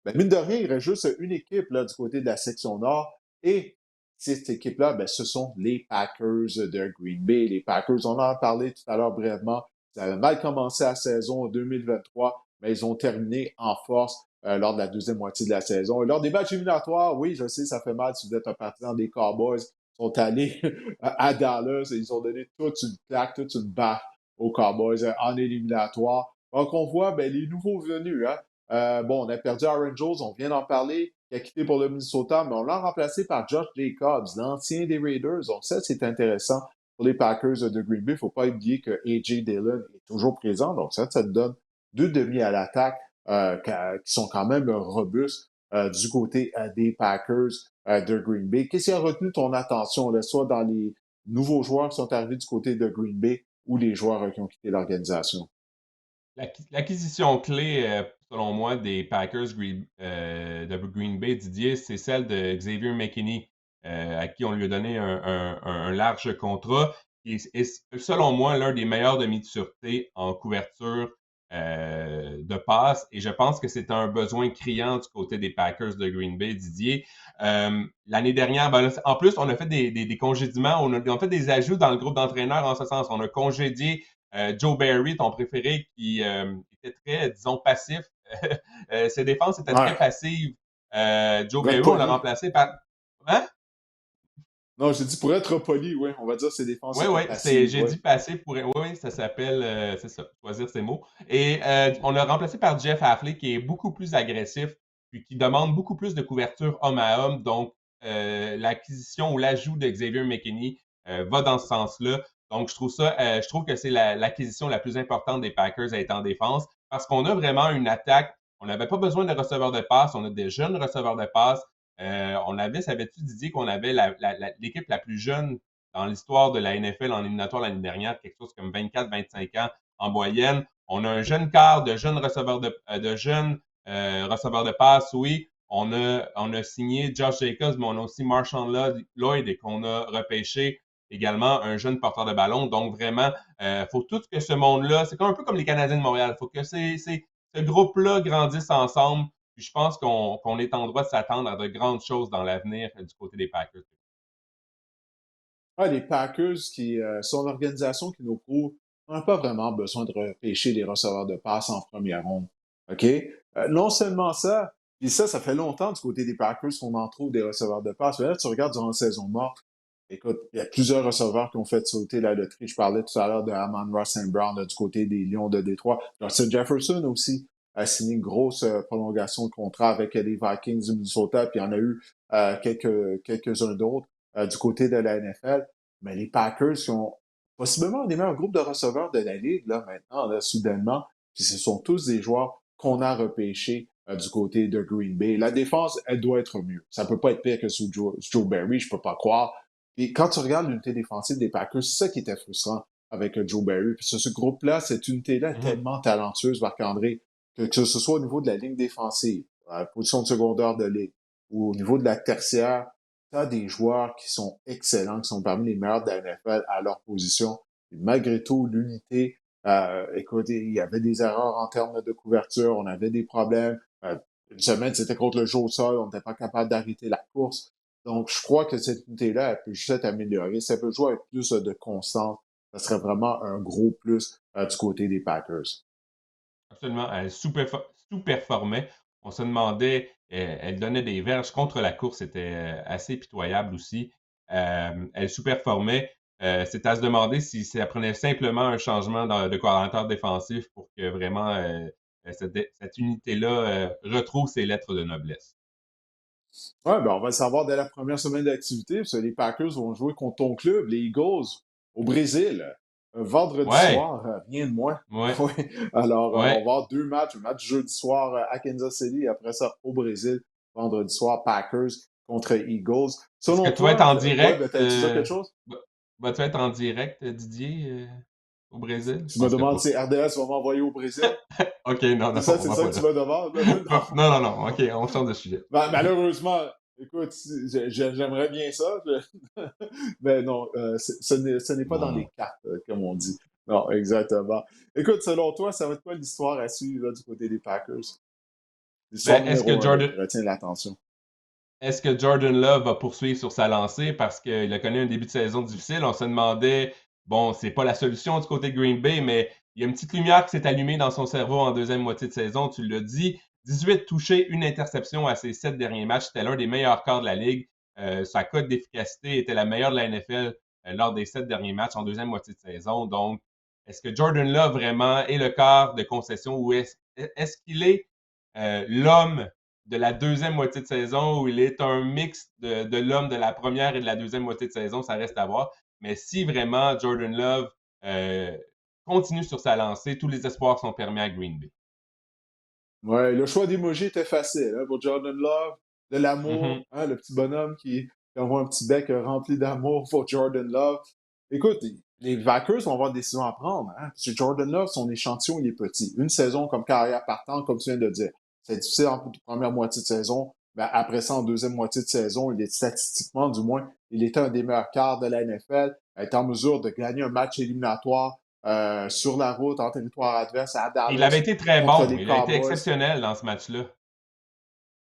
ben, mine de rien, il reste juste une équipe là, du côté de la section Nord. Et cette équipe-là, ben, ce sont les Packers de Green Bay. Les Packers, on en a parlé tout à l'heure brièvement. Ça avait mal commencé la saison en 2023, mais ils ont terminé en force lors de la deuxième moitié de la saison. Et lors des matchs éliminatoires, oui, je sais, ça fait mal si vous êtes un partisan des Cowboys. Ils sont allés à Dallas et ils ont donné toute une claque, toute une baffe aux Cowboys en éliminatoire. Donc, on voit ben, les nouveaux venus. Hein? Bon, on a perdu Aaron Jones, on vient d'en parler, qui a quitté pour le Minnesota, mais on l'a remplacé par Josh Jacobs, l'ancien des Raiders. Donc, ça, c'est intéressant pour les Packers de Green Bay. Il ne faut pas oublier que A.J. Dillon est toujours présent. Donc, ça te donne deux demi à l'attaque qui sont quand même robustes du côté des Packers de Green Bay. Qu'est-ce qui a retenu ton attention, là, soit dans les nouveaux joueurs qui sont arrivés du côté de Green Bay ou les joueurs qui ont quitté l'organisation? L'acquisition clé, selon moi, des Packers de Green Bay, Didier, c'est celle de Xavier McKinney, à qui on lui a donné un large contrat, qui est, selon moi, l'un des meilleurs demi de sûreté en couverture de passe. Et je pense que c'est un besoin criant du côté des Packers de Green Bay, Didier. L'année dernière, ben là, en plus, on a fait des congédiements, on a fait des ajouts dans le groupe d'entraîneurs en ce sens. On a congédié Joe Barry, ton préféré, qui était très, disons, passif. Ses défenses étaient très Ouais, passives. Joe pour être Barry, on l'a poli. remplacé par... Hein? Non, j'ai dit pour être poli, oui, on va dire que ses défenses Oui, étaient oui, passives, j'ai oui. dit passif pour... Oui, oui, ça s'appelle, c'est ça, choisir ses mots. Et on l'a remplacé par Jeff Hafley, qui est beaucoup plus agressif, puis qui demande beaucoup plus de couverture homme à homme. Donc, l'acquisition ou l'ajout de Xavier McKinney va dans ce sens-là. Donc, je trouve que c'est l'acquisition la plus importante des Packers à être en défense, parce qu'on a vraiment une attaque. On n'avait pas besoin de receveurs de passe, on a des jeunes receveurs de passe. Savais-tu, Didier, qu'on avait l'équipe la plus jeune dans l'histoire de la NFL en éliminatoire l'année dernière, quelque chose comme 24-25 ans en moyenne. On a un jeune quart de jeunes receveurs de passe, oui. On a signé Josh Jacobs, mais on a aussi Marshawn Lloyd et qu'on a repêché également un jeune porteur de ballon. Donc vraiment, faut tout que ce monde-là, c'est un peu comme les Canadiens de Montréal, faut que ce groupe-là grandisse ensemble. Puis je pense qu'on est en droit de s'attendre à de grandes choses dans l'avenir du côté des Packers. Ah, les Packers qui sont l'organisation qui nous prouve qu'on n'a pas vraiment besoin de repêcher les receveurs de passe en première ronde. OK? Non seulement ça, puis ça fait longtemps du côté des Packers qu'on en trouve des receveurs de passe. Mais là, tu regardes durant la saison morte, écoute, il y a plusieurs receveurs qui ont fait sauter la loterie. Je parlais tout à l'heure de Amon-Ra St. Brown là, du côté des Lions de Détroit. Justin Jefferson aussi a signé une grosse prolongation de contrat avec les Vikings du Minnesota, puis il y en a eu quelques-uns d'autres du côté de la NFL. Mais les Packers qui ont possiblement un des meilleurs groupes de receveurs de la Ligue, là, maintenant, là, soudainement, puis ce sont tous des joueurs qu'on a repêchés du côté de Green Bay. La défense, elle doit être mieux. Ça peut pas être pire que sous Joe Barry, je peux pas croire. Et quand tu regardes l'unité défensive des Packers, c'est ça qui était frustrant avec Joe Barry. Puis ce groupe-là, cette unité-là est Mhm. tellement talentueuse, Marc-André, que ce soit au niveau de la ligne défensive, à la position de secondaire de ligne, ou au niveau de la tertiaire, tu as des joueurs qui sont excellents, qui sont parmi les meilleurs de la NFL à leur position. Et malgré tout, l'unité, écoutez, il y avait des erreurs en termes de couverture, on avait des problèmes. Une semaine, c'était contre le jeu au sol, on n'était pas capable d'arrêter la course. Donc, je crois que cette unité-là, elle peut juste être améliorée. Si elle peut jouer avec plus de constance, ça serait vraiment un gros plus du côté des Packers. Absolument. Elle sous-performait. On se demandait, elle donnait des verges contre la course, c'était assez pitoyable aussi. Elle sous-performait. C'est à se demander si ça prenait simplement un changement de coordinateur défensif pour que vraiment cette unité-là retrouve ses lettres de noblesse. Ouais, ben on va le savoir dès la première semaine d'activité, parce que les Packers vont jouer contre ton club, les Eagles, au Brésil, vendredi Ouais, soir, rien de moins. ouais, Oui. Alors, on va ouais. avoir deux matchs, un match jeudi soir à Kansas City, et après ça au Brésil, vendredi soir, Packers contre Eagles. Est-ce que Selon tu vas être toi, en ouais, ben direct? t'as-tu dire quelque chose? Va- Vas-tu être en direct, Didier, au Brésil? Je Tu me penserais demandes pas. si RDS va m'envoyer au Brésil? OK, non, non, on C'est va ça pas que tu là. me demandes? Non. Non, non, non. OK, on change de sujet. Malheureusement, écoute, j'aimerais bien ça, mais non, ce n'est pas dans les Non. cartes, comme on dit. Non, exactement. Écoute, selon toi, ça va être quoi l'histoire à suivre là, du côté des Packers? L'histoire Ben, est-ce numéro que un là, Jordan, qui retient l'attention. est-ce que Jordan Love va poursuivre sur sa lancée parce qu'il a connu un début de saison difficile? On se demandait, bon, c'est pas la solution du côté de Green Bay, mais il y a une petite lumière qui s'est allumée dans son cerveau en deuxième moitié de saison, tu l'as dit. 18 touchés, une interception à ses 7 derniers matchs. C'était l'un des meilleurs corps de la Ligue. Sa cote d'efficacité était la meilleure de la NFL lors des 7 derniers matchs en deuxième moitié de saison. Donc, est-ce que Jordan Love vraiment est le quart de concession ou est-ce qu'il est l'homme de la deuxième moitié de saison où il est un mix de l'homme de la première et de la deuxième moitié de saison, ça reste à voir. Mais si vraiment Jordan Love euh, continue sur sa lancée, tous les espoirs sont permis à Green Bay. Ouais, le choix d'emoji était facile hein, pour Jordan Love. De Mhm. l'amour, hein, le petit bonhomme qui envoie un petit bec rempli d'amour pour Jordan Love. Écoute, les Packers vont avoir des décisions à prendre. Hein, parce que Jordan Love, son échantillon, il est petit. Une saison comme carrière partante, comme tu viens de dire. C'est difficile en première moitié de saison. Mais après ça, en deuxième moitié de saison, il est statistiquement, du moins, il était un des meilleurs quarts de la NFL. Il est en mesure de gagner un match éliminatoire sur la route, en territoire adverse, à Il avait Dallas, été très contre bon. les Il a été Cowboys. exceptionnel dans ce match-là.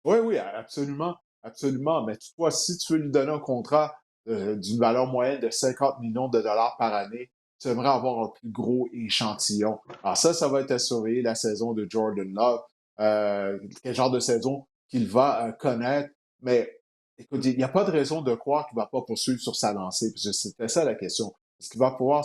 Oui, oui, absolument, absolument. Mais toutefois, si tu veux lui donner un contrat d'une valeur moyenne de 50 millions de dollars par année, tu aimerais avoir un plus gros échantillon. Alors ça va être à surveiller la saison de Jordan Love. Quel genre de saison qu'il va connaître. Mais écoute, il n'y a pas de raison de croire qu'il ne va pas poursuivre sur sa lancée. Parce que c'était ça la question. Est-ce qu'il va pouvoir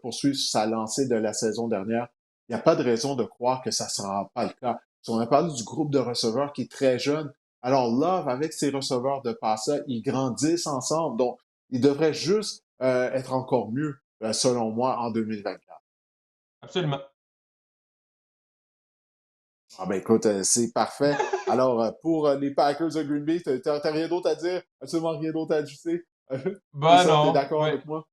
poursuivre sur sa lancée de la saison dernière? Il n'y a pas de raison de croire que ça ne sera pas le cas. On a parlé du groupe de receveurs qui est très jeune. Alors Love, avec ses receveurs de passage, ils grandissent ensemble. Donc, ils devraient juste être encore mieux, selon moi, en 2024. Absolument. Ah ben écoute, c'est parfait. Alors, pour les Packers de Green Bay, t'as rien d'autre à dire? Absolument rien d'autre à ajouter? C'est Ben ça, t'es non. d'accord Ouais. avec moi?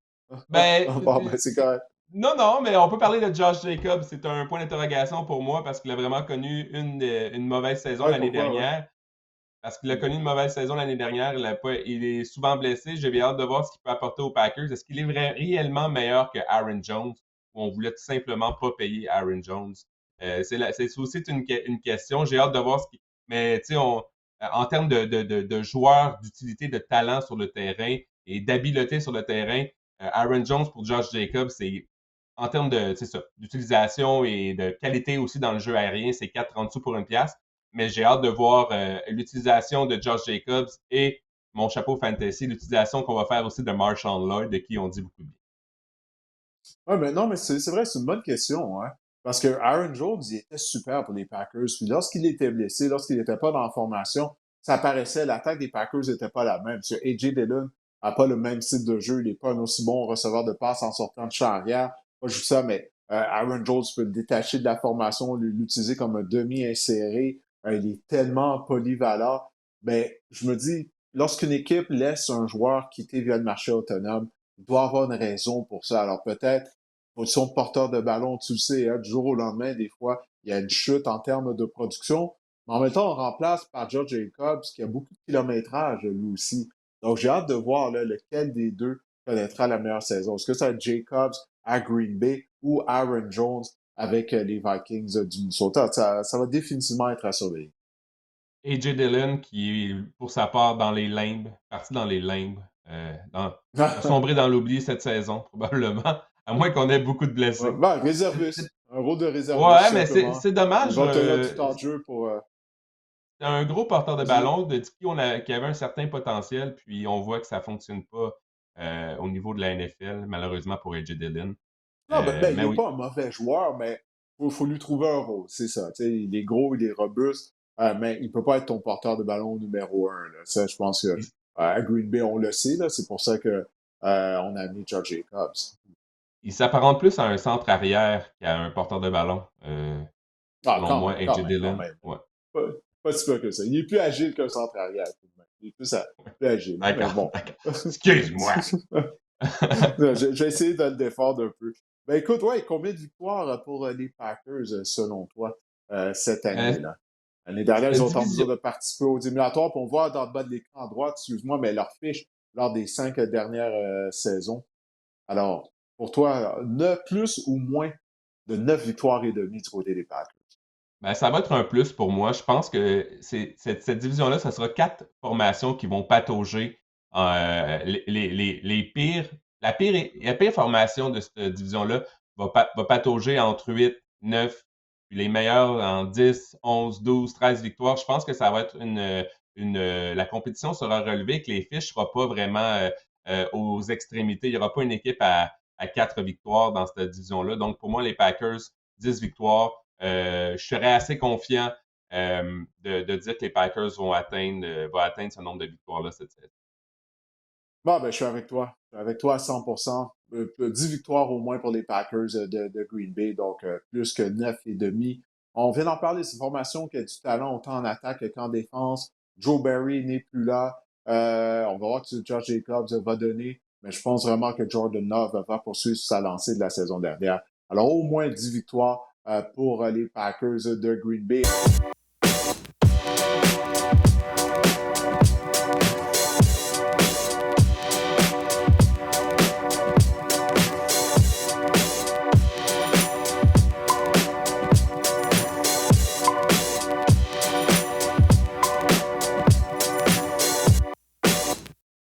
Ben, Bon, ben c'est correct. non, non, mais on peut parler de Josh Jacobs. C'est un point d'interrogation pour moi parce qu'il a vraiment connu une mauvaise saison Ouais, l'année pourquoi, ouais? dernière. Parce qu'il a connu une mauvaise saison l'année dernière. Il est souvent blessé. J'ai bien hâte de voir ce qu'il peut apporter aux Packers. Est-ce qu'il est réellement meilleur que Aaron Jones ou on voulait tout simplement pas payer Aaron Jones? C'est aussi une question. J'ai hâte de voir ce qui. Mais tu sais, en termes de joueurs, d'utilité, de talent sur le terrain et d'habileté sur le terrain, Aaron Jones pour Josh Jacobs, c'est en termes de, c'est ça, d'utilisation et de qualité aussi dans le jeu aérien, c'est 4 en dessous pour une pièce. Mais j'ai hâte de voir l'utilisation de Josh Jacobs et mon chapeau fantasy, l'utilisation qu'on va faire aussi de Marshawn Lloyd, de qui on dit beaucoup de bien. Ouais, mais non, mais c'est vrai, c'est une bonne question, hein. Parce que Aaron Jones, il était super pour les Packers. Puis lorsqu'il était blessé, lorsqu'il n'était pas dans la formation, ça paraissait, l'attaque des Packers n'était pas la même. Parce que A.J. Dillon n'a pas le même style de jeu. Il n'est pas un aussi bon receveur de passe en sortant de champ arrière. Pas juste ça, mais Aaron Jones peut le détacher de la formation, l'utiliser comme un demi-inséré. Il est tellement polyvalent. Mais je me dis, lorsqu'une équipe laisse un joueur quitter via le marché autonome, il doit avoir une raison pour ça. Alors peut-être position de porteur de ballon, tu le sais, hein, du jour au lendemain, des fois, il y a une chute en termes de production. Mais en même temps, on remplace par George Jacobs, qui a beaucoup de kilométrage, lui aussi. Donc, j'ai hâte de voir là, lequel des deux connaîtra la meilleure saison. Est-ce que ça va être Jacobs à Green Bay ou Aaron Jones avec les Vikings du Minnesota? Ça va définitivement être à surveiller. AJ Dillon, qui est pour sa part dans les limbes, parti dans les limbes, va sombrer dans l'oubli cette saison, probablement, à moins qu'on ait beaucoup de blessés. Ben, réserviste. Un rôle de réserviste, Ouais, tout mais simplement. c'est Il dommage. va obtenir du temps de jeu pour... C'est un gros porteur de vas-y. ballon qui avait un certain potentiel, puis on voit que ça ne fonctionne pas au niveau de la NFL, malheureusement pour AJ Dillon. Non, il Mais n'est oui, pas un mauvais joueur, mais faut lui trouver un rôle, c'est ça. Tu sais, il est gros, il est robuste, mais il peut pas être ton porteur de ballon numéro un. Là. Ça, je pense que il, à Green Bay, on le sait, là, c'est pour ça que on a mis George Jacobs. il s'apparente plus à un centre arrière qu'à un porteur de ballon, Ah, selon moi, AJ quand Dillon. même. Ouais. Pas, pas si peu que ça. Il est plus agile qu'un centre arrière, tout de même. Il est plus agile, mais D'accord, bon. d'accord. Excuse-moi. Je vais essayer de le défendre un peu. Ben écoute, ouais, combien de victoires pour les Packers, selon toi, cette Euh, année-là? L'année dernière, ils ont été en mesure division. de participer aux éliminatoires. Puis on voit dans le bas de l'écran à droite, excuse-moi, mais leur fiche lors des 5 dernières saisons. Alors, pour toi, 9 plus ou moins de 9 victoires et demie du côté des Packers? Ben, ça va être un plus pour moi. Je pense que cette division-là, ça sera 4 formations qui vont patauger les pires. La pire formation de cette division-là va patauger entre 8, 9, puis les meilleurs en 10, 11, 12, 13 victoires. Je pense que ça va être la compétition sera relevée, que les fiches ne seront pas vraiment aux extrémités. Il n'y aura pas une équipe à 4 victoires dans cette division-là. Donc, pour moi, les Packers, 10 victoires. Je serais assez confiant de dire que les Packers vont atteindre ce nombre de victoires-là cette saison. Bon, ben, je suis avec toi. Je suis avec toi à 100%. 10 victoires au moins pour les Packers de Green Bay, donc plus que 9,5. On vient d'en parler, c'est une formation qui a du talent autant en attaque qu'en défense. Joe Barry n'est plus là. On va voir ce que Josh Jacobs va donner, mais je pense vraiment que Jordan Love va poursuivre sa lancée de la saison dernière. Alors, au moins 10 victoires pour les Packers de Green Bay.